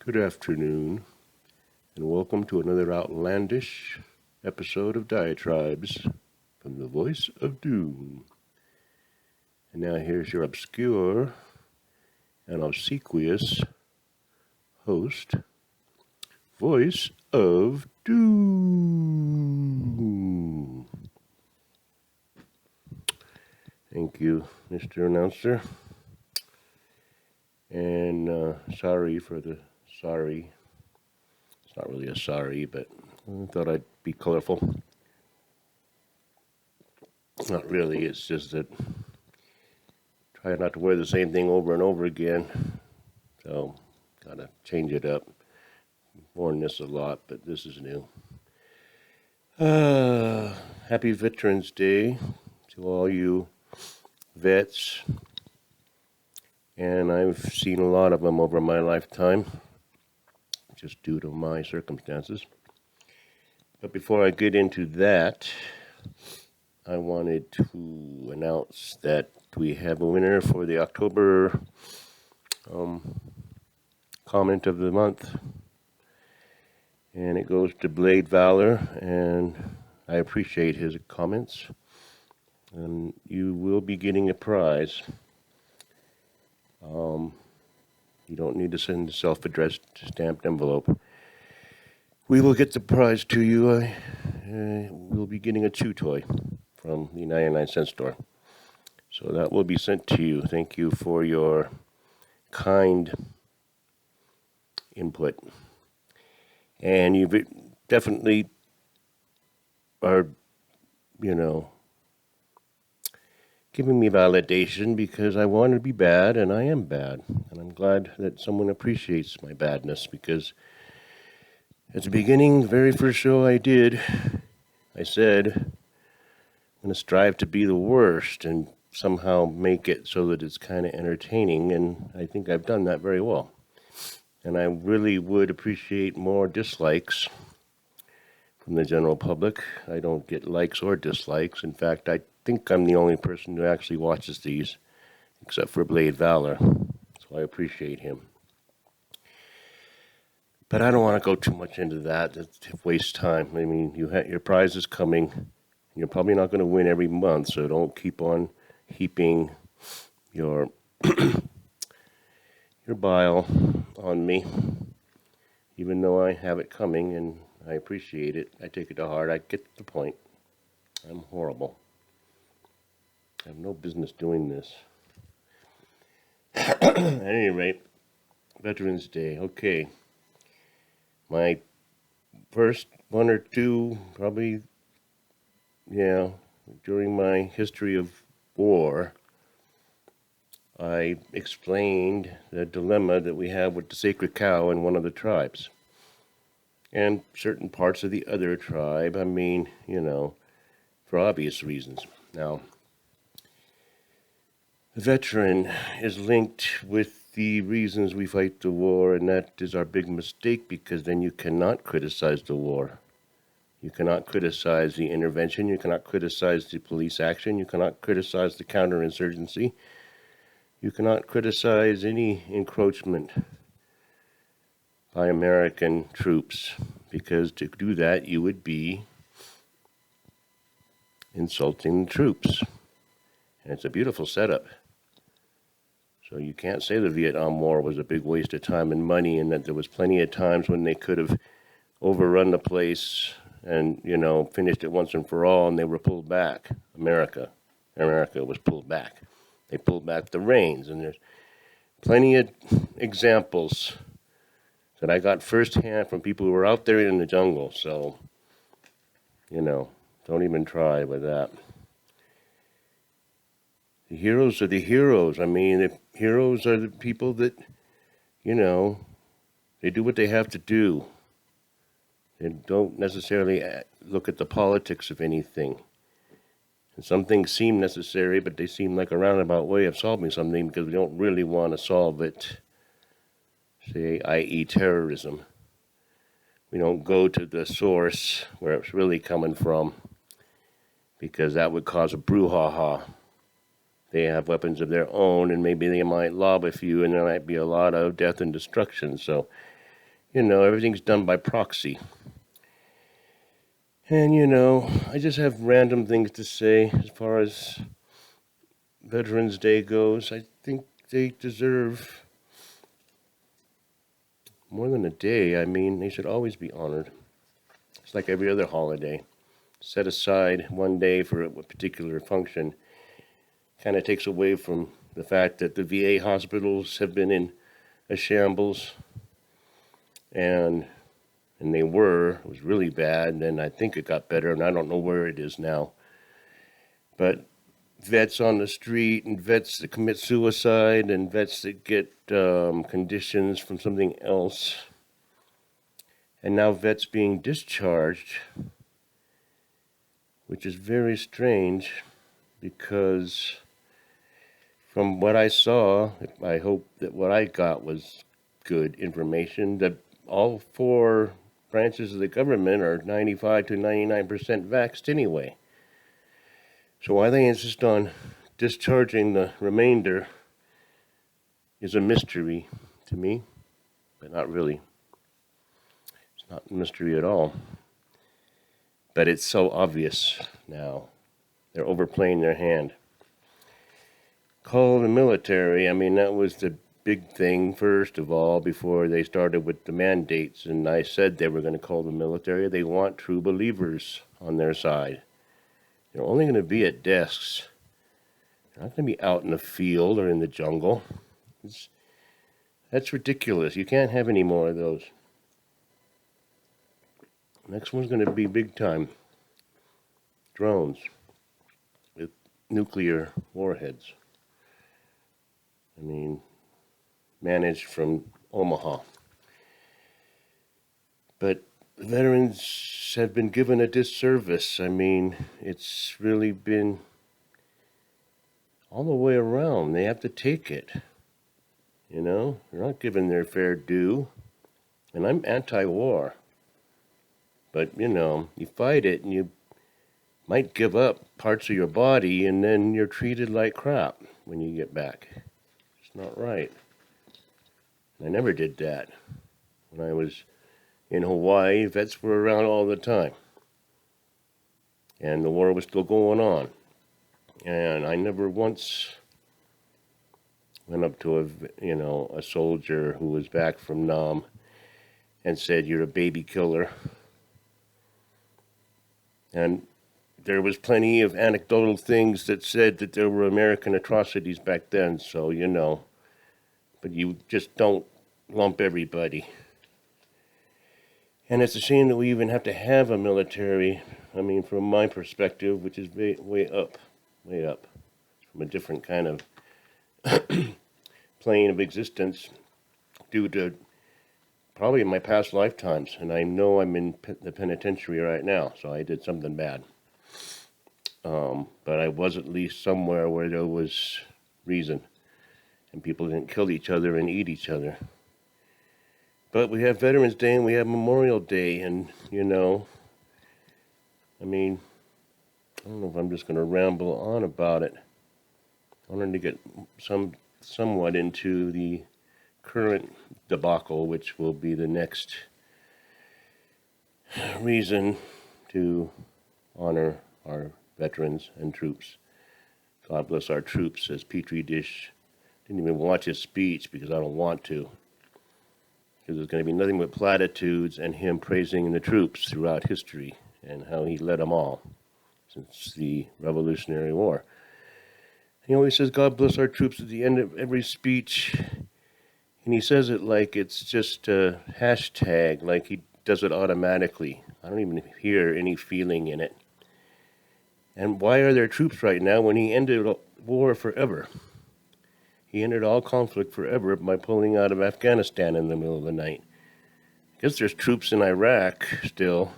Good afternoon, and welcome to another outlandish episode of Diatribes from the Voice of Doom. And now here's your obscure and obsequious host, Voice of Doom. Thank you, Mr. Announcer. And sorry for the sorry. It's not really a sorry, but I thought I'd be colorful. Not really, it's just that try not to wear the same thing over and over again. So, gotta change it up. I've worn this a lot, but this is new. Happy Veterans Day to all you vets. And I've seen a lot of them over my lifetime, just due to my circumstances. But before I get into that, I wanted to announce that we have a winner for the October comment of the month. And it goes to Blade Valor, and I appreciate his comments. And you will be getting a prize. You don't need to send a self-addressed stamped envelope. We will get the prize to you. We'll be getting a chew toy from the 99-cent store. So that will be sent to you. Thank you for your kind input. And you definitely are, giving me validation because I want to be bad and I am bad. And I'm glad that someone appreciates my badness because at the beginning, the very first show I did, I said, I'm going to strive to be the worst and somehow make it so that it's kind of entertaining. And I think I've done that very well. And I really would appreciate more dislikes from the general public. I don't get likes or dislikes. In fact, I think I'm the only person who actually watches these, except for Blade Valor. So I appreciate him. But I don't want to go too much into that. It wastes time. I mean, your prize is coming. You're probably not going to win every month, so don't keep on heaping your your bile on me, even though I have it coming and I appreciate it. I take it to heart. I get the point. I'm horrible. I have no business doing this. At any rate, Veterans Day. Okay. My first one or two, probably, during my history of war, I explained the dilemma that we have with the sacred cow in one of the tribes. And certain parts of the other tribe, for obvious reasons. Now, the veteran is linked with the reasons we fight the war, and that is our big mistake because then you cannot criticize the war. You cannot criticize the intervention. You cannot criticize the police action. You cannot criticize the counterinsurgency. You cannot criticize any encroachment by American troops because to do that you would be insulting the troops. And it's a beautiful setup. So you can't say the Vietnam War was a big waste of time and money and that there was plenty of times when they could have overrun the place and, finished it once and for all and they were pulled back. America was pulled back. They pulled back the reins, and there's plenty of examples that I got firsthand from people who were out there in the jungle. So, don't even try with that. The heroes are the heroes. I mean, the heroes are the people that, they do what they have to do. They don't necessarily look at the politics of anything. And some things seem necessary, but they seem like a roundabout way of solving something because we don't really want to solve it, say, i.e. terrorism. We don't go to the source where it's really coming from because that would cause a brouhaha. They have weapons of their own, and maybe they might lob a few, and there might be a lot of death and destruction. So everything's done by proxy. And, I just have random things to say as far as Veterans Day goes. I think they deserve more than a day. I mean, they should always be honored. It's like every other holiday. Set aside one day for a particular function kind of takes away from the fact that the VA hospitals have been in a shambles, and it was really bad, and I think it got better, and I don't know where it is now. But vets on the street, and vets that commit suicide, and vets that get conditions from something else, and now vets being discharged, which is very strange because from what I saw, I hope that what I got was good information, that all four branches of the government are 95 to 99% vaxxed anyway. So why they insist on discharging the remainder is a mystery to me, but not really. It's not a mystery at all. But it's so obvious now. They're overplaying their hand. Call the military. I mean, that was the big thing first of all before they started with the mandates, and I said they were going to call the military. They want true believers on their side. They're only going to be at desks. They're not going to be out in the field or in the jungle. That's ridiculous. You can't have any more of those. Next one's going to be big time. Drones with nuclear warheads. I mean, managed from Omaha. But veterans have been given a disservice. I mean, it's really been all the way around. They have to take it. They're not given their fair due. And I'm anti-war. But, you fight it and you might give up parts of your body and then you're treated like crap when you get back. It's not right. I never did that. When I was in Hawaii, vets were around all the time. And the war was still going on. And I never once went up to a soldier who was back from Nam and said, "You're a baby killer." And there was plenty of anecdotal things that said that there were American atrocities back then, so but you just don't lump everybody. And it's a shame that we even have to have a military. I mean, from my perspective, which is way up, from a different kind of plane of existence, due to probably my past lifetimes. And I know I'm in the penitentiary right now, so I did something bad. But I was at least somewhere where there was reason, and people didn't kill each other and eat each other. But we have Veterans Day and we have Memorial Day, and I mean, I don't know if I'm just going to ramble on about it. I wanted to get somewhat into the current debacle, which will be the next reason to honor our veterans and troops. God bless our troops, says Petri Dish. Didn't even watch his speech because I don't want to. Because there's going to be nothing but platitudes and him praising the troops throughout history and how he led them all since the Revolutionary War. He always says, "God bless our troops" at the end of every speech. And he says it like it's just a hashtag, like he does it automatically. I don't even hear any feeling in it. And why are there troops right now when he ended war forever? He ended all conflict forever by pulling out of Afghanistan in the middle of the night. I guess there's troops in Iraq still.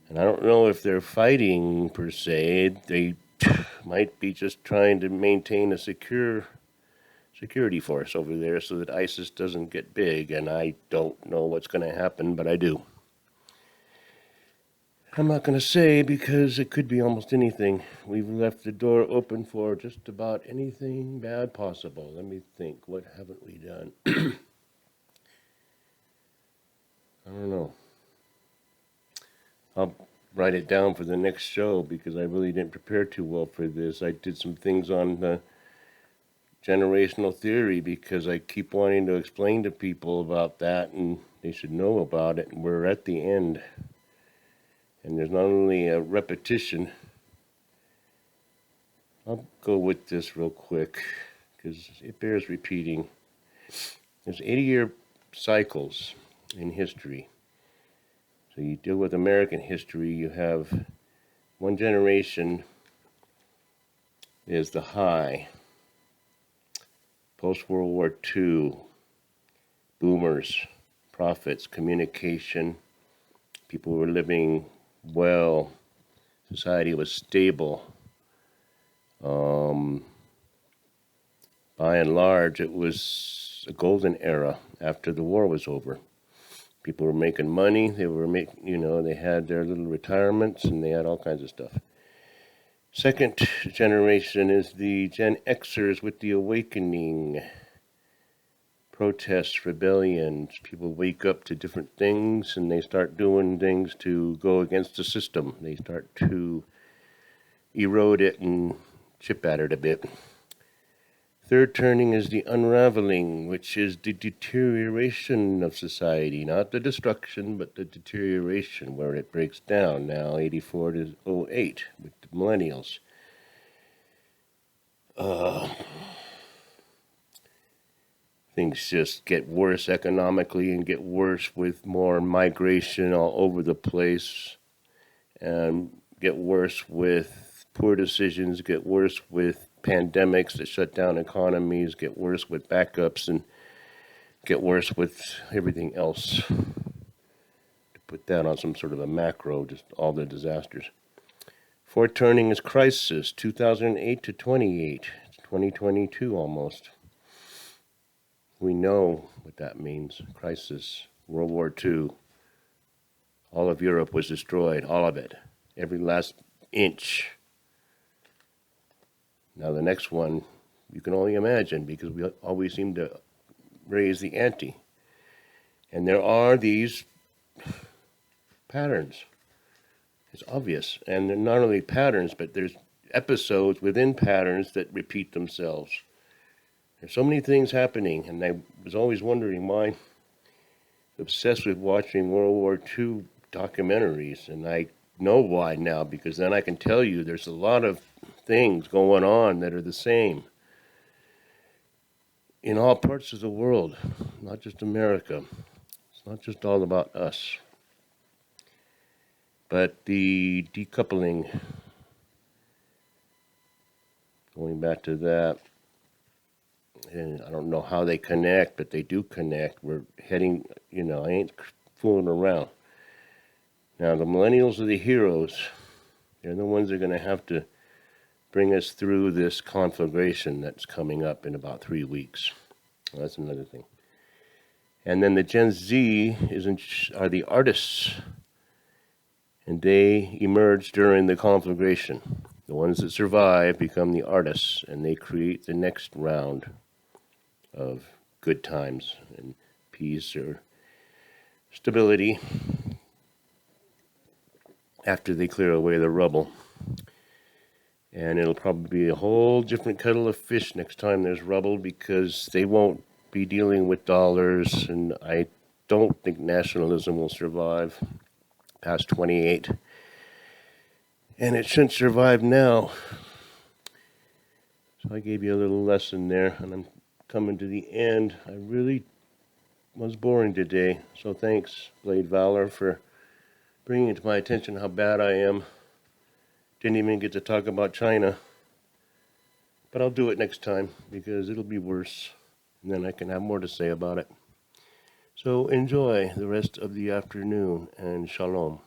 And I don't know if they're fighting per se. They might be just trying to maintain a security force over there so that ISIS doesn't get big. And I don't know what's going to happen, but I do. I'm not going to say because it could be almost anything. We've left the door open for just about anything bad possible. Let me think. What haven't we done? write it down for the next show because I really didn't prepare too well for this. I did some things on the generational theory because I keep wanting to explain to people about that and they should know about it. And we're at the end. And there's not only a repetition. I'll go with this real quick because it bears repeating. There's 80-year cycles in history. So you deal with American history, you have one generation is the high. Post-World War II, boomers, prophets, communication, people were living well, society was stable. By and large, it was a golden era after the war was over. People were making money, they had their little retirements and they had all kinds of stuff. Second generation is the Gen Xers with the awakening. Protests, rebellions, people wake up to different things and they start doing things to go against the system. They start to erode it and chip at it a bit. Third turning is the unraveling, which is the deterioration of society, not the destruction, but the deterioration where it breaks down. Now, 84 to 08 with the millennials. Things just get worse economically and get worse with more migration all over the place, and get worse with poor decisions, get worse with pandemics that shut down economies, get worse with backups, and get worse with everything else. To put that on some sort of a macro, just all the disasters. Fourth turning is crisis, 2008 to 28. It's 2022 almost. We know what that means. Crisis, World War II. All of Europe was destroyed, all of it. Every last inch. Now the next one, you can only imagine because we always seem to raise the ante. And there are these patterns. It's obvious. And they're not only patterns, but there's episodes within patterns that repeat themselves. There's so many things happening, and I was always wondering why I'm obsessed with watching World War II documentaries, and I know why now, because then I can tell you there's a lot of things going on that are the same in all parts of the world, not just America. It's not just all about us. But the decoupling, going back to that, and I don't know how they connect, but they do connect. We're heading, I ain't fooling around. Now, the millennials are the heroes. They're the ones that are going to have to bring us through this conflagration that's coming up in about 3 weeks. Well, that's another thing. And then the Gen Z are the artists, and they emerge during the conflagration. The ones that survive become the artists, and they create the next round of good times and peace or stability after they clear away the rubble. And it'll probably be a whole different kettle of fish next time there's rubble because they won't be dealing with dollars, and I don't think nationalism will survive past 28. And it shouldn't survive now. So I gave you a little lesson there, and I'm coming to the end. I really was boring today, so thanks, Blade Valor, for bringing it to my attention how bad I am. Didn't even get to talk about China, but I'll do it next time because it'll be worse, and then I can have more to say about it. So enjoy the rest of the afternoon, and shalom.